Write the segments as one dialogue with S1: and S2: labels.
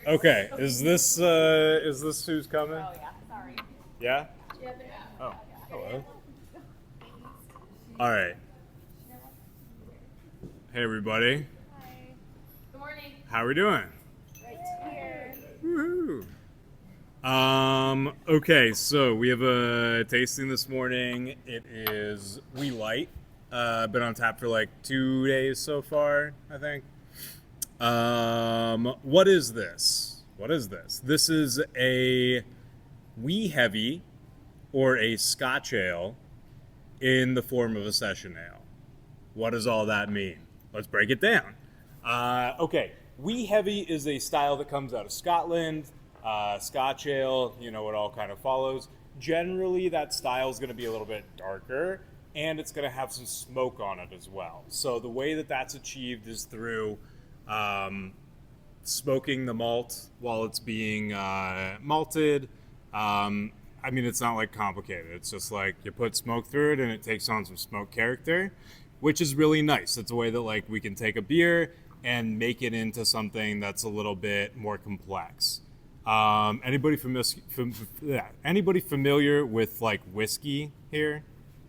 S1: Okay, is this who's coming?
S2: Oh yeah, sorry.
S1: Yeah? Oh, hello. All right. Hey everybody.
S2: Hi. Good morning.
S1: How we doing?
S2: Right here.
S1: Woohoo. Okay, so we have a tasting this morning. It is We Light. Been on tap for like 2 days so far, I think. What is this? What is this? This is a wee heavy or a Scotch ale in the form of a session ale. What does all that mean? Let's break it down. Okay, wee heavy is a style that comes out of Scotland. Scotch ale, you know, it all kind of follows. Generally, that style is going to be a little bit darker, and it's going to have some smoke on it as well. So the way that that's achieved is through smoking the malt while it's being malted. I mean, it's not like complicated. It's just like you put smoke through it and it takes on some smoke character, which is really nice. It's a way that like we can take a beer and make it into something that's a little bit more complex. Anybody familiar with like whiskey here?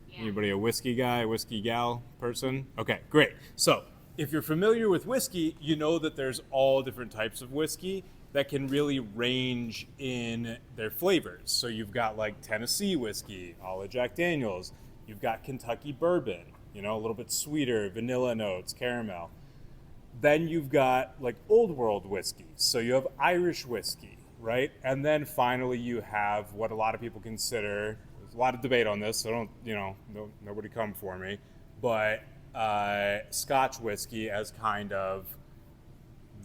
S1: Yeah. Anybody a whiskey guy, whiskey gal person? Okay, great. So if you're familiar with whiskey, you know that there's all different types of whiskey that can really range in their flavors. So you've got like Tennessee whiskey, a la Jack Daniels. You've got Kentucky bourbon, you know, a little bit sweeter, vanilla notes, caramel. Then you've got like old world whiskey. So you have Irish whiskey, right? And then finally you have what a lot of people consider, there's a lot of debate on this, so don't, nobody come for me, but Scotch whiskey as kind of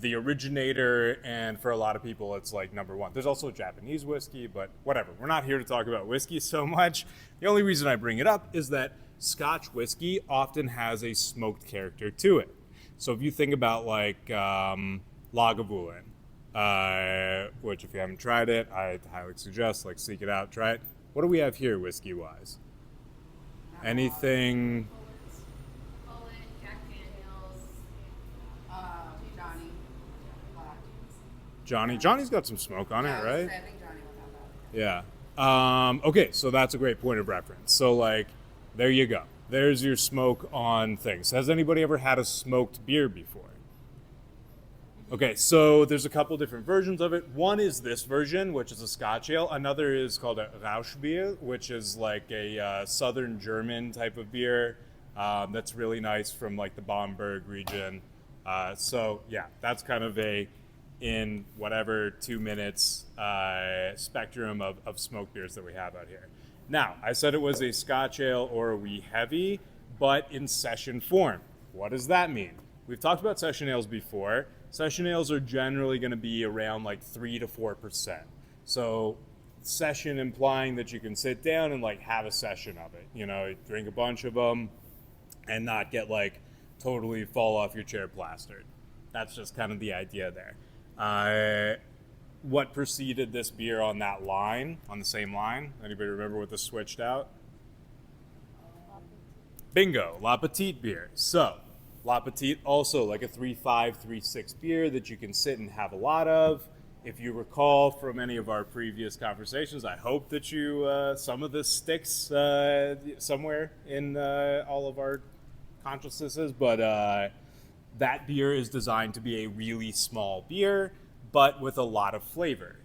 S1: the originator, and for a lot of people it's like number one. There's also Japanese whiskey, but whatever. We're not here to talk about whiskey so much. The only reason I bring it up is that Scotch whiskey often has a smoked character to it. So if you think about like Lagavulin, which if you haven't tried it, I highly suggest like seek it out, try it. What do we have here whiskey wise? Anything?
S2: Jack Daniels.
S3: Johnny.
S1: Johnny's got some smoke on it, right?
S3: I think Johnny will have that.
S1: Yeah. Okay, so that's a great point of reference. So, like, there you go. There's your smoke on things. Has anybody ever had a smoked beer before? Okay, so there's a couple different versions of it. One is this version, which is a Scotch ale. Another is called a Rauchbier, which is like a southern German type of beer that's really nice from like the Bamberg region. So, yeah, that's kind of in whatever 2 minutes spectrum of smoked beers that we have out here. Now, I said it was a Scotch ale or a wee heavy, but in session form. What does that mean? We've talked about session ales before. Session ales are generally going to be around like 3 to 4%. So session implying that you can sit down and like have a session of it. You know, drink a bunch of them and not get like totally fall off your chair plastered. That's just kind of the idea there. What preceded this beer on that line, on the same line? Anybody remember what this switched out? Bingo, La Petite beer. So, La Petite also like a 3.5, 3.6 beer that you can sit and have a lot of. If you recall from any of our previous conversations, I hope that you some of this sticks somewhere in all of our consciousnesses, but that beer is designed to be a really small beer, but with a lot of flavor,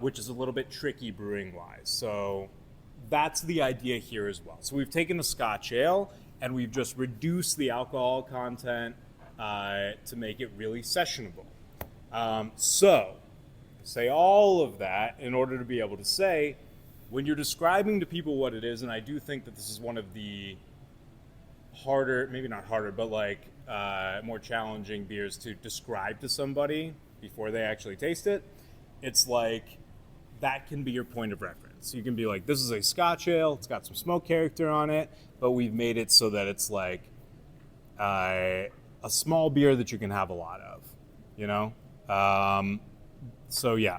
S1: which is a little bit tricky brewing-wise. So that's the idea here as well. So we've taken a Scotch ale and we've just reduced the alcohol content to make it really sessionable. So say all of that in order to be able to say, when you're describing to people what it is, and I do think that this is one of the harder, maybe not harder, but like more challenging beers to describe to somebody before they actually taste it, it's like that can be your point of reference. You can be like, this is a Scotch ale, it's got some smoke character on it, but we've made it so that it's like a small beer that you can have a lot of, you know? So yeah,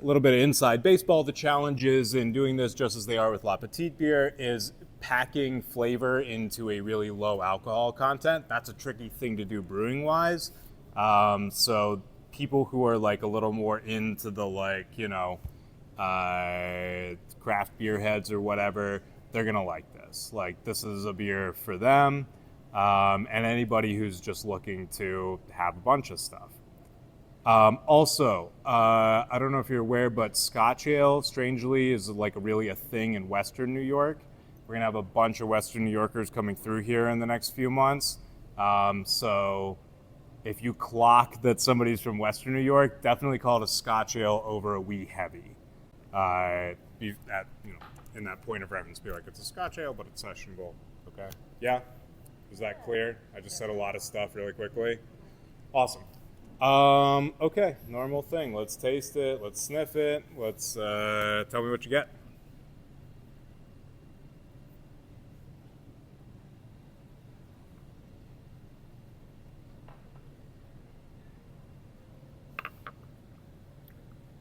S1: a little bit of inside baseball. The challenges in doing this, just as they are with La Petite beer, is packing flavor into a really low alcohol content. That's a tricky thing to do brewing wise. So people who are like a little more into the like, craft beer heads or whatever, they're gonna like this. Like this is a beer for them, and anybody who's just looking to have a bunch of stuff. Also, I don't know if you're aware, but Scotch ale, strangely, is like really a thing in Western New York. We're gonna have a bunch of Western New Yorkers coming through here in the next few months. So if you clock that somebody's from Western New York, definitely call it a Scotch ale over a wee heavy. In that point of reference, be like, it's a Scotch ale, but it's sessionable. Okay. Yeah. Is that clear? I just said a lot of stuff really quickly. Awesome. Okay, normal thing. Let's taste it. Let's sniff it. Let's tell me what you get.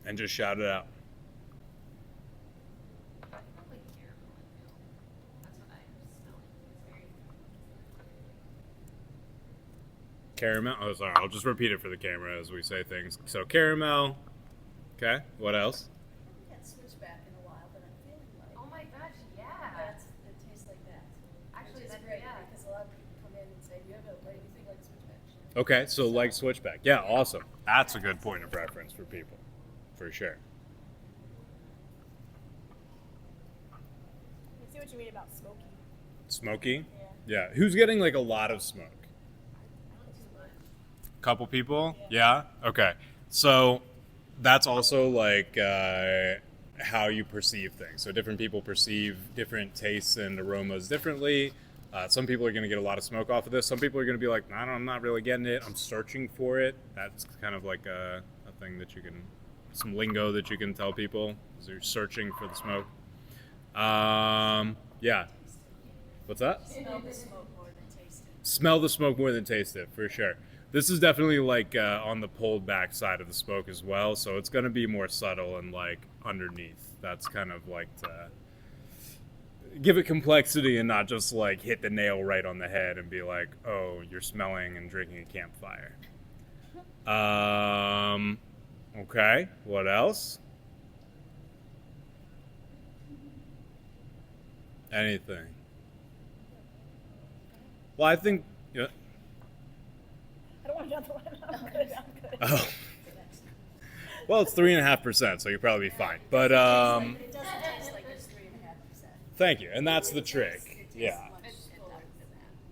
S1: And just shout it out.
S2: Probably caramel and milk. That's what I'm smelling. It's very
S1: Caramel. Oh, sorry. I'll just repeat it for the camera as we say things. So caramel. Okay. What else?
S3: I haven't switched back in a while, but I'm feeling like
S2: Oh my gosh, yeah.
S3: it tastes like that.
S2: Actually,
S3: Which is
S2: that's
S3: great
S2: yeah.
S3: because a lot of people come in and say, "Do you have anything like switchback?"
S1: Okay, so like switchback. Yeah, awesome. That's a good point of reference for people. For sure.
S4: I see what you mean about smoky.
S1: Smoky?
S4: Yeah.
S1: Yeah. Who's getting like a lot of smoke? Couple people? Yeah? Okay. So that's also like how you perceive things. So different people perceive different tastes and aromas differently. Some people are going to get a lot of smoke off of this. Some people are going to be like, I'm not really getting it. I'm searching for it. That's kind of like a thing that you can, some lingo that you can tell people as you're searching for the smoke. Yeah. What's that?
S3: Smell the smoke more than taste it.
S1: Smell the smoke more than taste it, for sure. This is definitely like on the pulled back side of the smoke as well, so it's going to be more subtle and like underneath. That's kind of like to give it complexity and not just like hit the nail right on the head and be like, oh, you're smelling and drinking a campfire. Okay, what else? Anything? Well, I think. Yeah.
S4: I don't want another one. I'm good.
S1: Oh. Well, it's 3.5%, so you'll probably be fine. But
S3: It doesn't taste like it's 3.5%.
S1: thank you, and that's the trick.
S3: It tastes
S1: Yeah,
S3: much fuller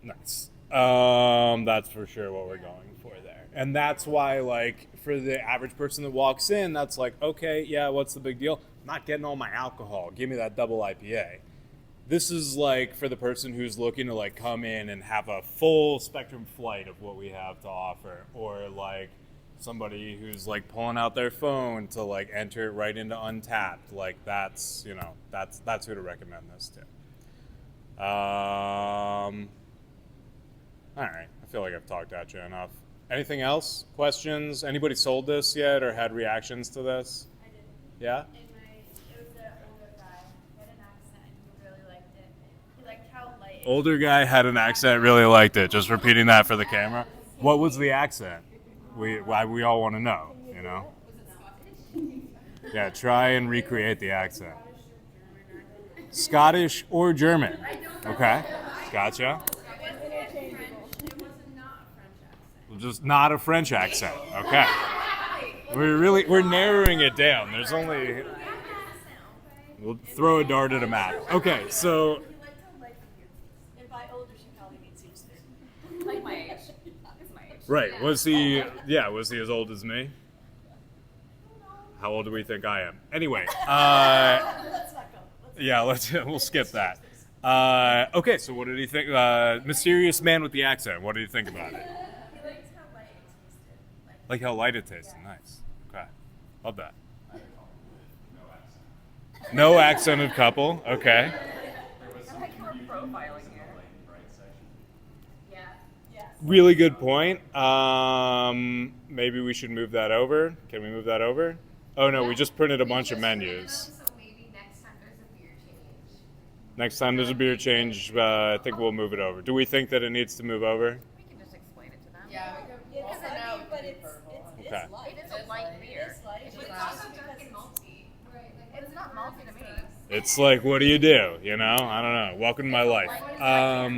S3: than that.
S1: nice. That's for sure what we're going for there, and that's why, like, for the average person that walks in, that's like, okay, yeah, what's the big deal? I'm not getting all my alcohol. Give me that double IPA. This is like for the person who's looking to like come in and have a full spectrum flight of what we have to offer, or like somebody who's like pulling out their phone to like enter it right into Untapped. Like that's that's who to recommend this to. All right, I feel like I've talked at you enough. Anything else? Questions? Anybody sold this yet or had reactions to this?
S5: I did.
S1: Yeah.
S5: And it was an older guy. He had an accent and he really liked it. He liked how light.
S1: Older guy had an accent, really liked it. Just repeating that for the camera. What was the accent? We all want to know, you know? Yeah, try and recreate the accent. Scottish or German? Okay, gotcha. Just not a French accent. Okay. We're narrowing it down. There's only. We'll throw a dart at a map. Okay, so.
S3: He liked how light the beer tastes. And by older, she probably means he was 30.
S2: Like my age. It's my age.
S1: Right. Was he? Yeah. Was he as old as me? How old do we think I am? Anyway.
S3: Let's not go.
S1: Yeah. We'll skip that. Okay. So what did he think? Mysterious man with the accent. What did he think about it?
S3: He liked how light it tasted.
S1: Like how light it tasted. Nice. Okay. Love that. No accented couple. Okay.
S2: I like how we're profiling here. Yeah.
S3: Yes.
S1: Really good point. Maybe we should move that over. Can we move that over? Oh no, we just printed a bunch of menus.
S2: So maybe next time there's a beer change.
S1: Next time there's a beer change, I think we'll move it over. Do we think that it needs to move over?
S2: We can just explain it to them.
S5: Yeah, we could
S3: Yeah, 'cause
S5: send
S3: I
S5: out
S3: mean, but But it's
S1: Okay.
S3: light.
S2: It is a light beer.
S3: It is light.
S2: But it's also dark and malty.
S5: Right.
S2: It's not malty to me.
S1: It's like, what do you do? You know, I don't know. Welcome to my life.
S2: It's a light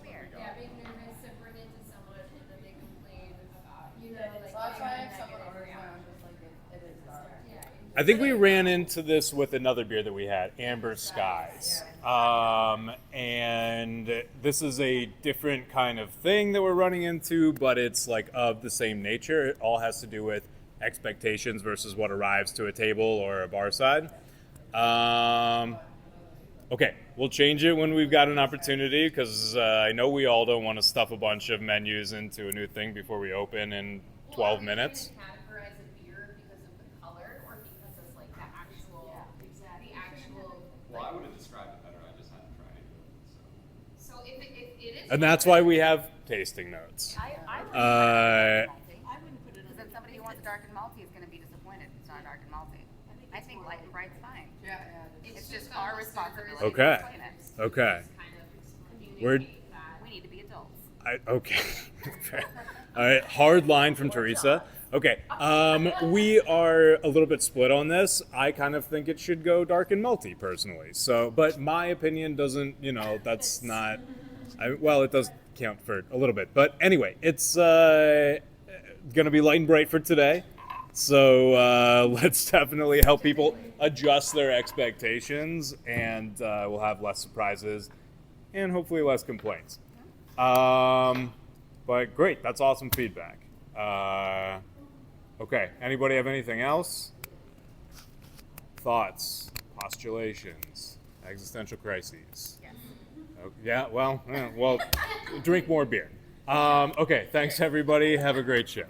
S2: beer.
S5: Yeah, being nervous to bring it to someone and then they complain about, you know, like.
S6: So that's why if
S5: negative
S6: someone orders
S5: reaction.
S6: one, I'm just like, it is dark.
S5: Yeah.
S1: I think we ran into this with another beer that we had, Amber Skies. And this is a different kind of thing that we're running into, but it's like of the same nature. It all has to do with expectations versus what arrives to a table or a bar side. Okay, we'll change it when we've got an opportunity, because I know we all don't want to stuff a bunch of menus into a new thing before we open in 12 minutes.
S2: Categorize a beer because of the color or because of like the actual, the actual.
S7: Well, I would have described it better. I just hadn't tried it. So.
S2: So if it is.
S1: And that's why we have tasting notes.
S8: I wouldn't
S1: Uh,
S3: I wouldn't put it
S8: because
S3: on.
S8: then somebody who wants a dark and malty is going to be disappointed. It's not dark and malty. I think light and bright's fine.
S6: Yeah,
S8: It's just our responsibility
S1: Okay.
S8: to explain it.
S1: Okay.
S2: Kind of
S1: We're
S2: communicate that.
S8: We need to be adults.
S1: okay. All right. Hard line from Teresa. Okay. We are a little bit split on this. I kind of think it should go dark and malty personally. So, but my opinion doesn't. You know, that's not. Well, it does count for a little bit. But anyway, it's gonna be light and bright for today. So let's definitely help people adjust their expectations, and we'll have less surprises and hopefully less complaints. But great, that's awesome feedback. Okay, anybody have anything else? Thoughts, postulations, existential crises?
S8: Yes.
S1: Yeah, well, drink more beer. Okay, thanks everybody. Have a great show.